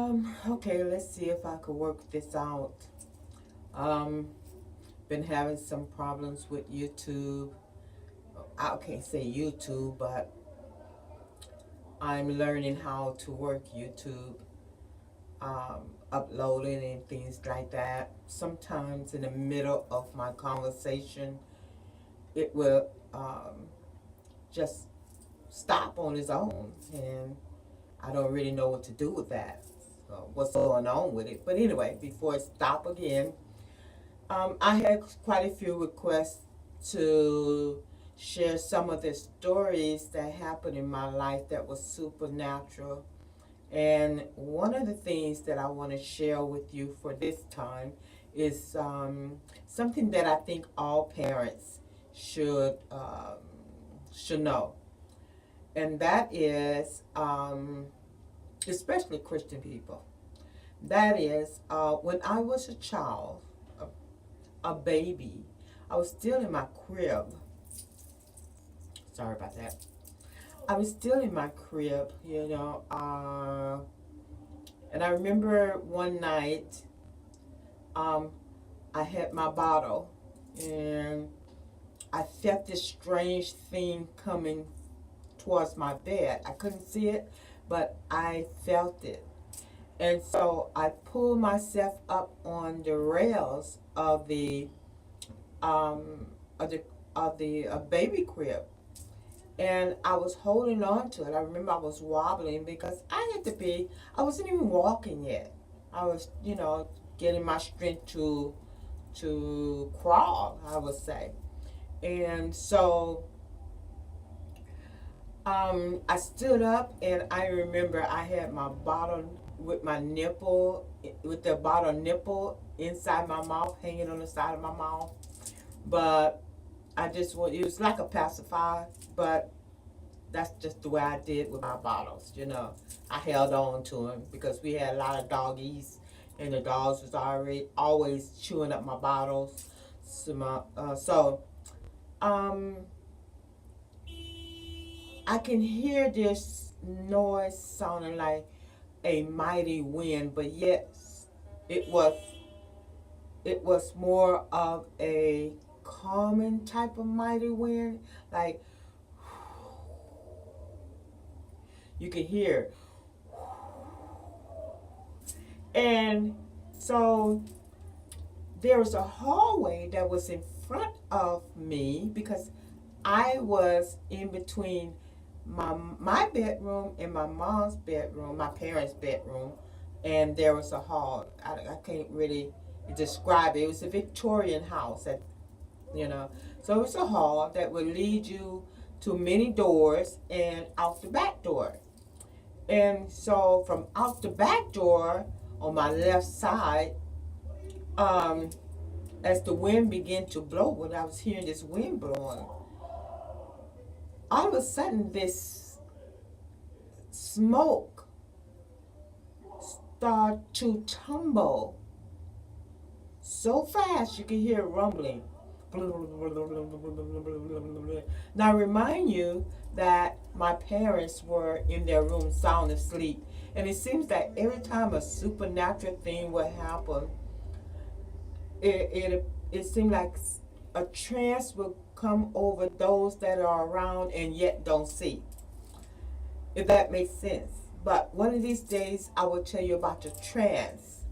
Okay, let's see if I could work this out. Um, been having some problems with YouTube. I can't say YouTube, but I'm learning how to work YouTube, uploading and things like that. Sometimes in the middle of my conversation, it will just stop on its own, and I don't really know what to do with that. So what's going on with it? But anyway, before it stop again, I had quite a few requests to share some of the stories that happened in my life that was supernatural. And one of the things that I want to share with you for this time is something that I think all parents should know, and that is, especially Christian people. That is, when I was a child, a baby. I was still in my crib. Sorry about that. I was still in my crib, and I remember one night, um, I had my bottle, and I felt this strange thing coming towards my bed. I couldn't see it, but I felt it. And so I pulled myself up on the rails um, of the of the baby crib, and I was holding on to it. I remember I was wobbling because I had to be. I wasn't even walking yet. I was, getting my strength to crawl, I would say. And so I stood up, and I remember I had my bottle with my nipple, with the bottle nipple inside my mouth, hanging on the side of my mouth. But it was like a pacifier, but that's just the way I did with my bottles. I held on to them because we had a lot of doggies, and the dogs was always chewing up my bottles. So um, I can hear this noise sounding like a mighty wind, but yes, it was it was more of a calming type of mighty wind. Like you could hear. And so there was a hallway that was in front of me because I was in between my bedroom and my mom's bedroom, my parents' bedroom, and there was a hall. I can't really describe it. It was a Victorian house, you know. So it was a hall that would lead you to many doors and out the back door. And so from out the back door on my left side, um, as the wind began to blow, when I was hearing this wind blowing, all of a sudden this smoke started to tumble so fast you could hear it rumbling. Now, remind you that my parents were in their room sound asleep, and it seems that every time a supernatural thing would happen, it seemed like a trance will come over those that are around and yet don't see, if that makes sense. But one of these days, I will tell you about the trance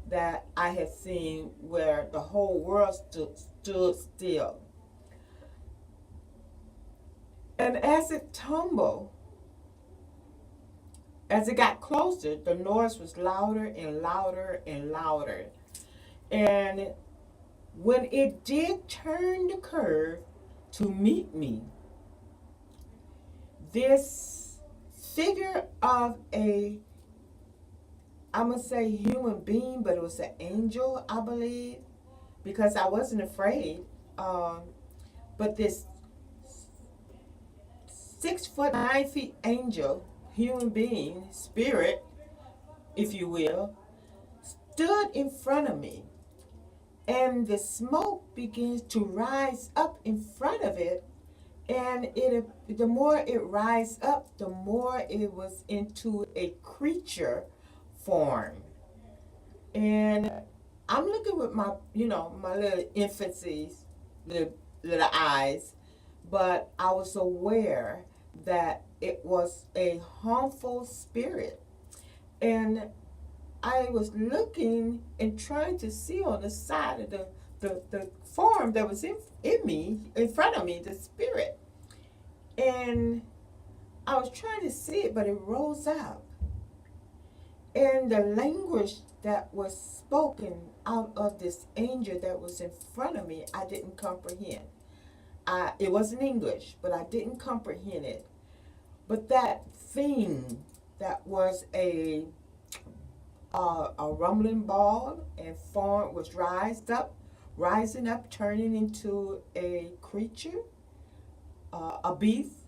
that I had seen where the whole world stood still. And as it tumbled, as it got closer, the noise was louder and louder and louder. And when it did turn the curve to meet me, this figure of I'm going to say human being, but it was an angel, I believe, because I wasn't afraid. But this 6 foot 9 feet angel, human being, spirit, if you will, stood in front of me. And the smoke begins to rise up in front of it. And the more it rise up, the more it was into a creature form. And I'm looking with my, my little infancy's little eyes, but I was aware that it was a harmful spirit. And I was looking and trying to see on the side of the form that was in me, in front of me, the spirit. And I was trying to see it, but it rose up. And the language that was spoken out of this angel that was in front of me, I didn't comprehend. It wasn't English, but I didn't comprehend it. But that thing that was a rumbling ball and form was rising up, turning into a creature, a beast.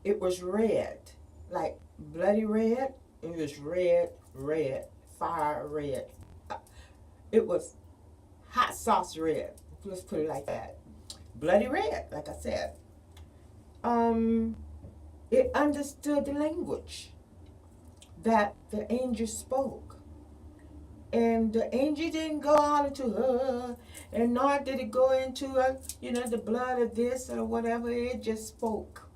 It was red, like bloody red. It was red, fire red. It was hot sauce red. Let's put it like that. Bloody red, like I said. It understood the language that the angel spoke. And the angel didn't go out into her, and nor did it go into the blood of this or whatever. It just spoke.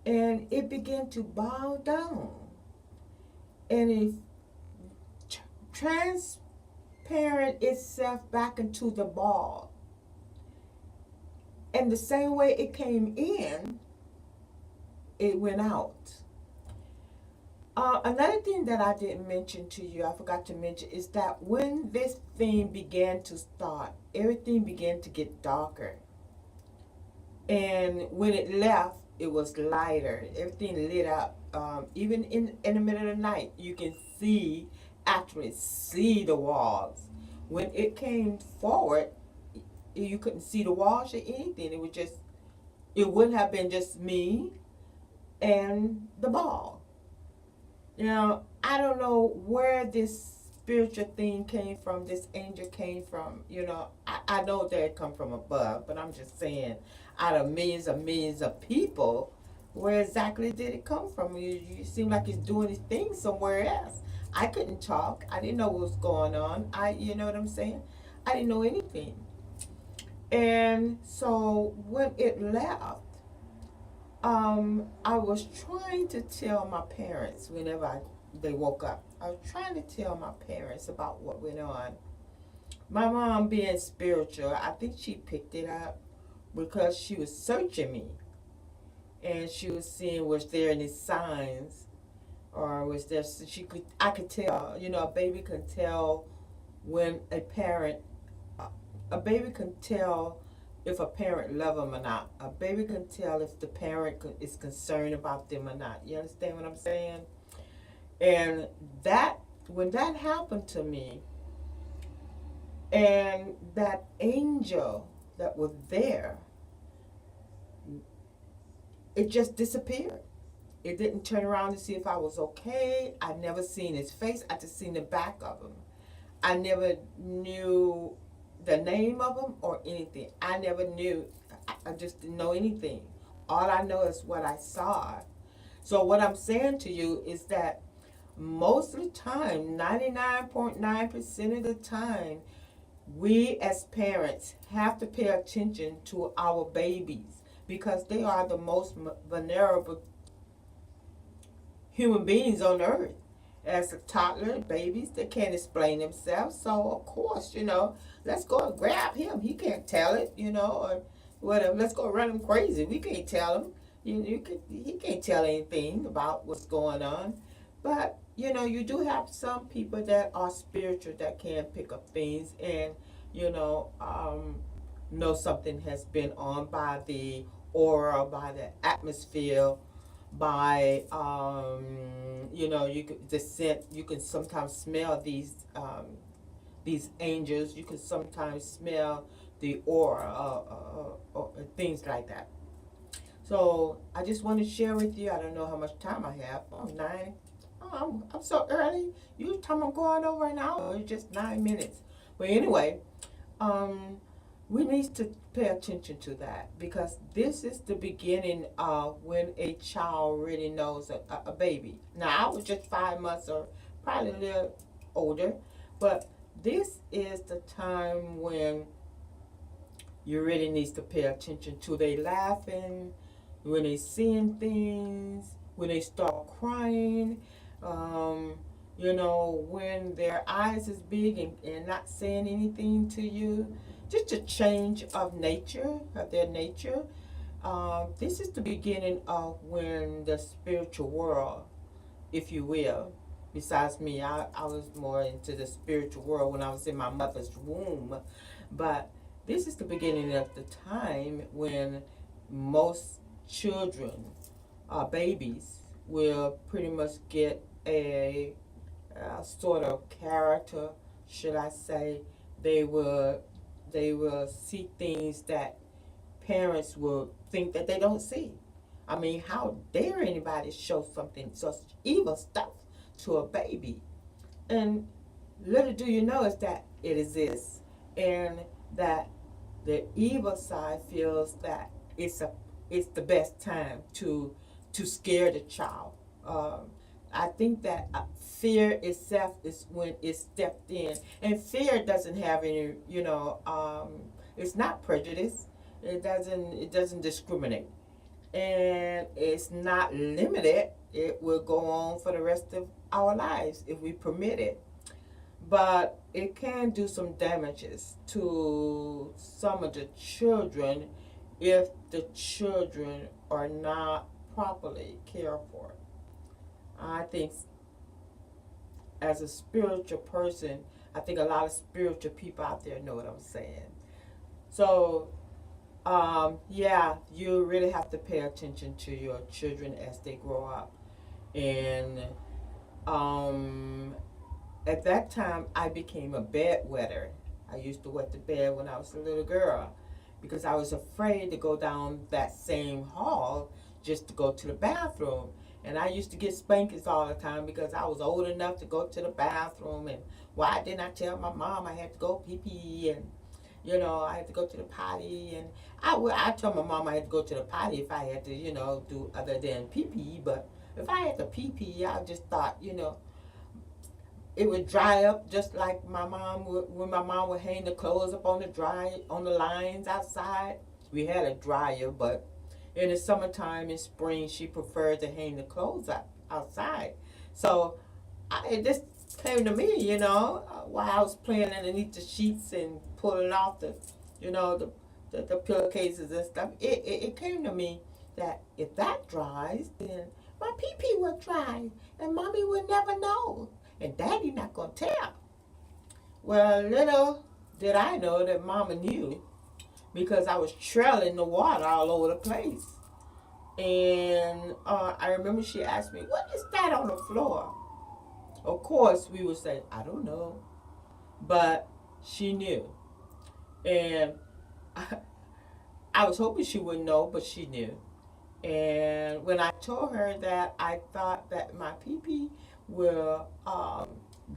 And it began to bow down. And it transparent itself back into the ball. And the same way it came in, it went out. Another thing that I didn't mention to you, I forgot to mention, is that when this thing began to start, everything began to get darker. And when it left, it was lighter. Everything lit up. Even in the middle of the night, you can actually see the walls. When it came forward, you couldn't see the walls or anything. It would have been just me and the ball. Now, I don't know where this spiritual thing came from, this angel came from. I know that it come from above, but I'm just saying, out of millions of people, where exactly did it come from? You seem like it's doing its thing somewhere else. I couldn't talk. I didn't know what was going on. You know what I'm saying? I didn't know anything. And so when it left, I was trying to tell my parents whenever they woke up. I was trying to tell my parents about what went on. My mom, being spiritual, I think she picked it up because she was searching me. And she was seeing, was there any signs, or was there, I could tell, a baby can tell when a baby can tell if a parent love them or not. A baby can tell if the parent is concerned about them or not. You understand what I'm saying? And when that happened to me, and that angel that was there, it just disappeared. It didn't turn around to see if I was okay. I never seen his face. I just seen the back of him. I never knew the name of him or anything. I never knew. I just didn't know anything. All I know is what I saw. So what I'm saying to you is that most of the time, 99.9% of the time, we as parents have to pay attention to our babies, because they are the most vulnerable human beings on earth. As a toddler, babies, they can't explain themselves. So, of course, let's go and grab him. He can't tell it, or whatever. Let's go run him crazy. We can't tell him. He can't tell anything about what's going on. But, you do have some people that are spiritual that can pick up things and, know something has been on by the aura, by the atmosphere, by you could the scent. You can sometimes smell these angels. You can sometimes smell the aura, or things like that. So I just want to share with you. I don't know how much time I have. Nine. I'm so early. You time I'm going over an hour. It's just 9 minutes. But anyway, we need to pay attention to that, because this is the beginning of when a child really knows a baby. Now, I was just 5 months or probably a little older, but this is the time when you really need to pay attention to they laughing, when they seeing things, when they start crying, um, when their eyes is big and not saying anything to you. Just a change of nature, of their nature. This is the beginning of when the spiritual world, if you will, besides me, I was more into the spiritual world when I was in my mother's womb. But this is the beginning of the time when most children, babies, will pretty much get a sort of character, should I say. They will see things that parents will think that they don't see. I mean, how dare anybody show something such evil stuff to a baby? And little do you know is that it exists, and that the evil side feels that it's the best time to scare the child. Um, I think that fear itself is when it's stepped in, and fear doesn't have any, it's not prejudice. It doesn't discriminate, and it's not limited. It will go on for the rest of our lives if we permit it. But it can do some damages to some of the children if the children are not properly cared for. I think as a spiritual person, I think a lot of spiritual people out there know what I'm saying. So, yeah, you really have to pay attention to your children as they grow up. And um, at that time, I became a bedwetter. I used to wet the bed when I was a little girl because I was afraid to go down that same hall just to go to the bathroom. And I used to get spankings all the time because I was old enough to go to the bathroom. And why didn't I tell my mom I had to go pee pee? And I had to go to the potty, and I told my mom I had to go to the potty if I had to, do other than pee pee. But if I had to pee pee, I just thought, it would dry up just like my mom would when my mom would hang the clothes up on the lines outside. We had a dryer, but in the summertime, in spring, she preferred to hang the clothes up outside. So it just came to me, while I was playing underneath the sheets and pulling off the pillowcases and stuff. It came to me that if that dries, then my pee pee will dry, and mommy will never know, and daddy not gonna tell. Well, little did I know that mama knew, because I was trailing the water all over the place. And I remember she asked me, "What is that on the floor?" Of course, we would say, "I don't know." But she knew. And I was hoping she wouldn't know, but she knew. And when I told her that I thought that my pee pee will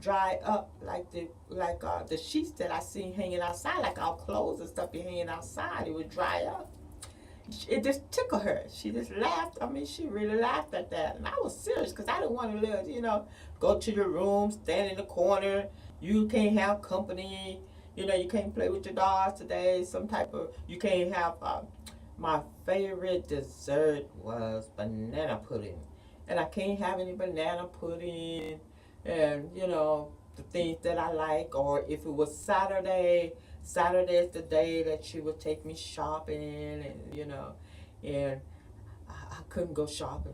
dry up like the sheets that I seen hanging outside, like our clothes and stuff be hanging outside, it would dry up. It just tickled her. She just laughed. I mean, she really laughed at that. And I was serious because I didn't want to live, go to your room, stand in the corner. You can't have company. You can't play with your dogs today. You can't have, my favorite dessert was banana pudding. And I can't have any banana pudding and, the things that I like. Or if it was Saturday is the day that she would take me shopping, and I couldn't go shopping.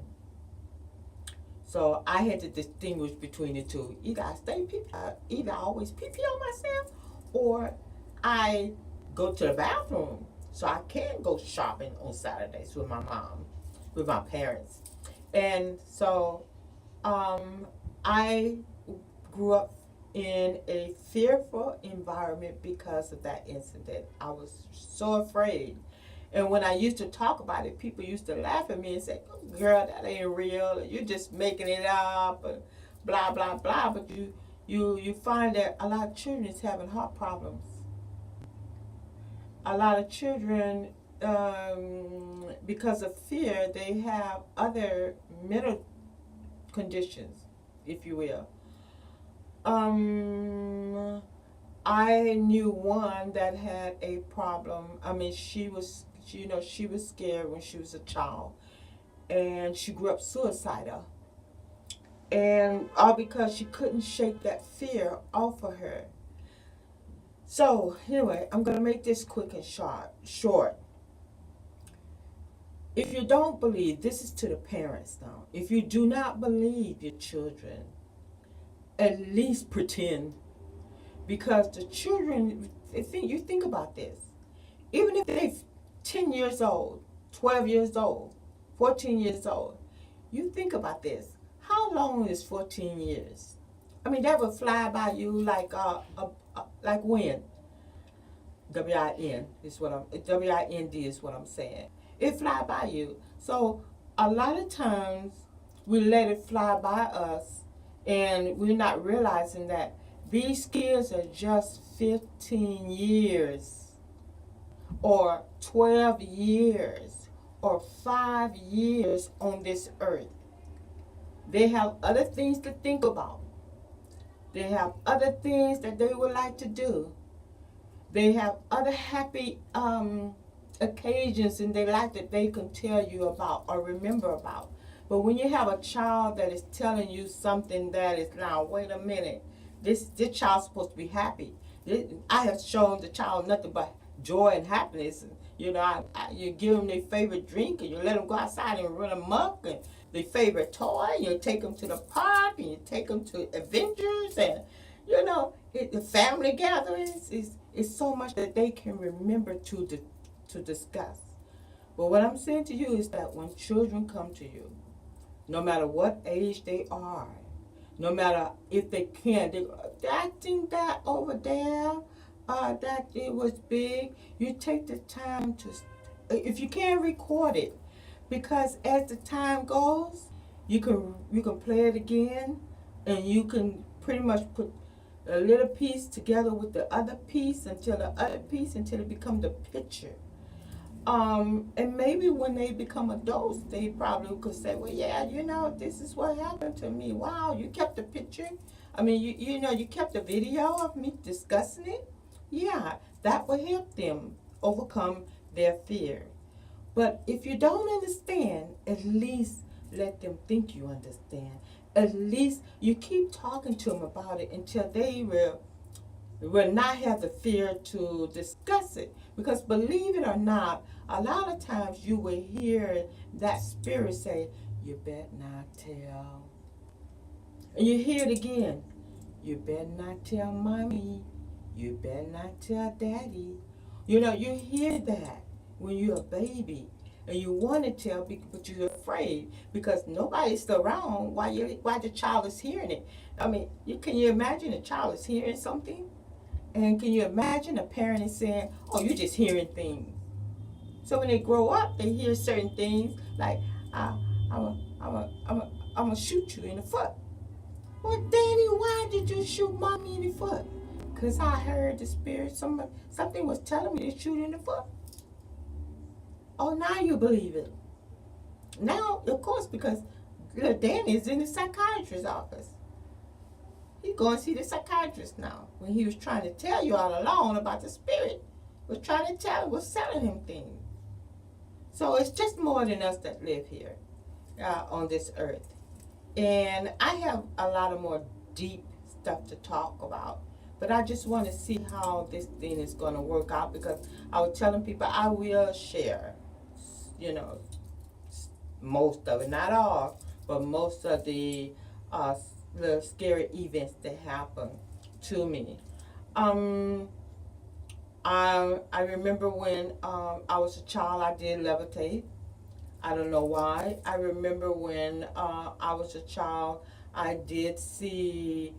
So I had to distinguish between the two. Either I always pee pee on myself, or I go to the bathroom so I can go shopping on Saturdays with my mom, with my parents. And so I grew up in a fearful environment because of that incident. I was so afraid. And when I used to talk about it, people used to laugh at me and say, "Oh, girl, that ain't real. You're just making it up," and blah, blah, blah. But you find that a lot of children is having heart problems. a lot of children, because of fear, they have other mental conditions, if you will. I knew one that had a problem. I mean, she was scared when she was a child, and she grew up suicidal, and all because she couldn't shake that fear off of her. So anyway, I'm gonna make this quick and short. If you don't believe, this is to the parents now. If you do not believe your children, at least pretend, because the children, you think about this. Even if they're 10 years old, 12 years old, 14 years old, you think about this. How long is 14 years? I mean, that would fly by you like wind. WIND is what I'm saying. It fly by you. So a lot of times we let it fly by us, and we're not realizing that these kids are just 15 years or 12 years or 5 years on this earth. They have other things to think about. They have other things that they would like to do. They have other happy occasions in their life that they can tell you about or remember about. But when you have a child that is telling you something that is, now, wait a minute, this child's supposed to be happy. I have shown the child nothing but joy and happiness. You know, you give them their favorite drink, and you let them go outside and run amok, and their favorite toy. You take them to the park, and you take them to adventures, and you know, the family gatherings is so much that they can remember to discuss. But what I'm saying to you is that when children come to you, no matter what age they are, no matter if they can, I think that over there, that it was big. You take the time to, if you can, record it, because as the time goes, you can play it again, and you can pretty much put a little piece together with the other piece until it becomes the picture. And maybe when they become adults, they probably could say, well, yeah, you know, this is what happened to me. Wow, you kept the picture. I mean, you kept the video of me discussing it. Yeah, that will help them overcome their fear. But if you don't understand, at least let them think you understand. At least you keep talking to them about it until they will not have the fear to discuss it. Because believe it or not, a lot of times you will hear that spirit say, you better not tell. And you hear it again, you better not tell mommy. You better not tell daddy. You know, you hear that when you're a baby. And you want to tell, but you're afraid because nobody's around while the child is hearing it. I mean, can you imagine a child is hearing something? And can you imagine a parent is saying, oh, you're just hearing things. So when they grow up, they hear certain things like, I'm going to shoot you in the foot. Well, Daddy, why did you shoot mommy in the foot? Because I heard the spirit, something was telling me to shoot in the foot. Oh, now you believe it. Now, of course, because little Danny is in the psychiatrist's office. He's going to see the psychiatrist now. When he was trying to tell you all along about the spirit, was telling him things. So it's just more than us that live here on this earth. And I have a lot of more deep stuff to talk about. But I just want to see how this thing is going to work out, because I was telling people I will share, you know, most of it, not all, but most of the scary events that happen to me. I remember when I was a child, I did levitate. I don't know why. I remember when I was a child, I did see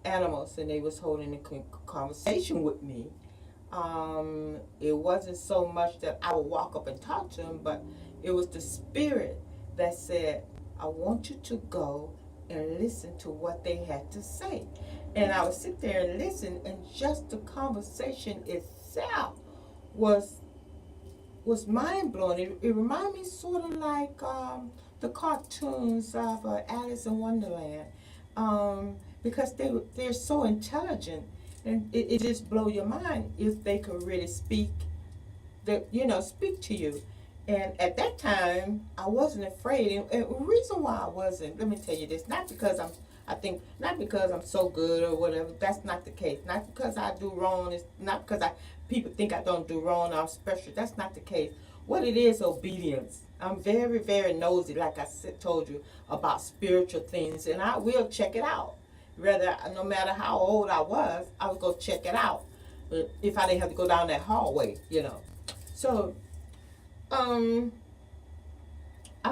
animals, and they was holding a conversation with me. It wasn't so much that I would walk up and talk to them, but it was the spirit that said, I want you to go and listen to what they had to say. And I would sit there and listen, and just the conversation itself was mind blowing. It reminded me sort of like the cartoons of Alice in Wonderland, because they're so intelligent, and it just blow your mind if they could really speak to you. And at that time, I wasn't afraid. And the reason why I wasn't, let me tell you this, not because I'm so good or whatever. That's not the case. Not because I do wrong. It's not because people think I don't do wrong. I'm special. That's not the case. What it is, obedience. I'm very, very nosy, like I told you, about spiritual things, and I will check it out. No matter how old I would go check it out. If I didn't have to go down that hallway. So, I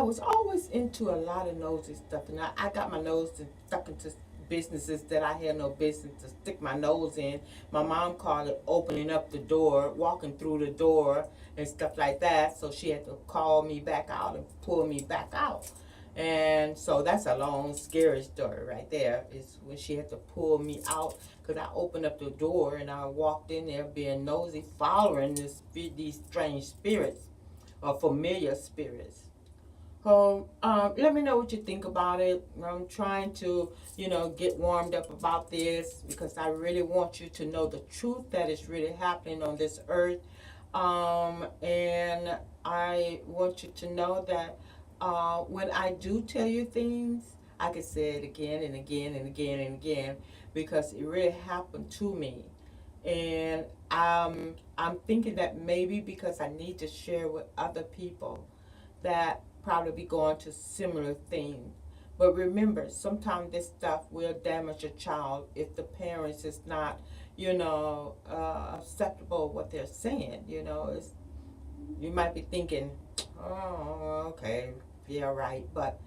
was always into a lot of nosy stuff, and I got my nose stuck into businesses that I had no business to stick my nose in. My mom called it opening up the door, walking through the door, and stuff like that. So she had to call me back out and pull me back out. And so that's a long, scary story right there, is when she had to pull me out because I opened up the door and I walked in there being nosy, following these strange spirits or familiar spirits. So let me know what you think about it. I'm trying to, get warmed up about this because I really want you to know the truth that is really happening on this earth. And I want you to know that when I do tell you things, I can say it again and again and again and again because it really happened to me. And I'm thinking that maybe because I need to share with other people that probably be going to similar things. But remember, sometimes this stuff will damage a child if the parents is not, acceptable of what they're saying. You might be thinking, oh, okay, yeah, right. But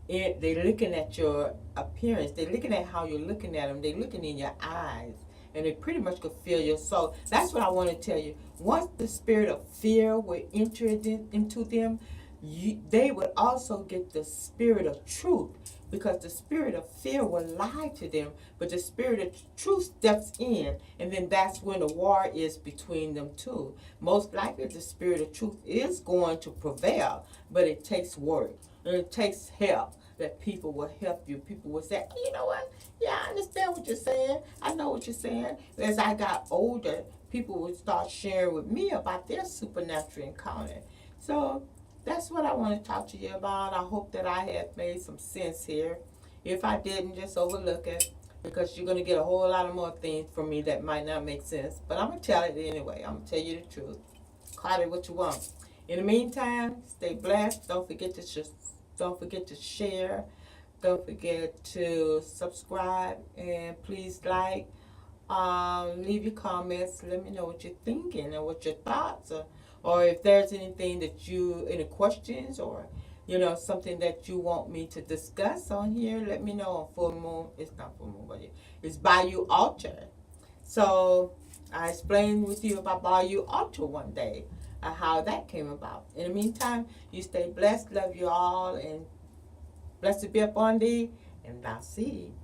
they're looking at your appearance. They're looking at how you're looking at them. They're looking in your eyes. And they pretty much could feel your soul. That's what I want to tell you. Once the spirit of fear will enter into them, they would also get the spirit of truth, because the spirit of fear will lie to them, but the spirit of truth steps in, and then that's when the war is between them two. Most likely the spirit of truth is going to prevail, but it takes work and it takes help. That people will help you. People will say, you know what? Yeah, I understand what you're saying. I know what you're saying. As I got older, people would start sharing with me about their supernatural encounter. So that's what I want to talk to you about. I hope that I have made some sense here. If I didn't, just overlook it, because you're going to get a whole lot of more things from me that might not make sense. But I'm going to tell it anyway. I'm going to tell you the truth. Call it what you want. In the meantime, stay blessed. Don't forget to share. Don't forget to subscribe. And please leave your comments. Let me know what you're thinking and what your thoughts are. Or if there's anything any questions, or something that you want me to discuss on here, let me know on full moon. It's not full moon, but it's Bayou Altar. So I explained with you about Bayou Altar one day, how that came about. In the meantime, you stay blessed. Love you all, and blessed be upon thee, and thou see.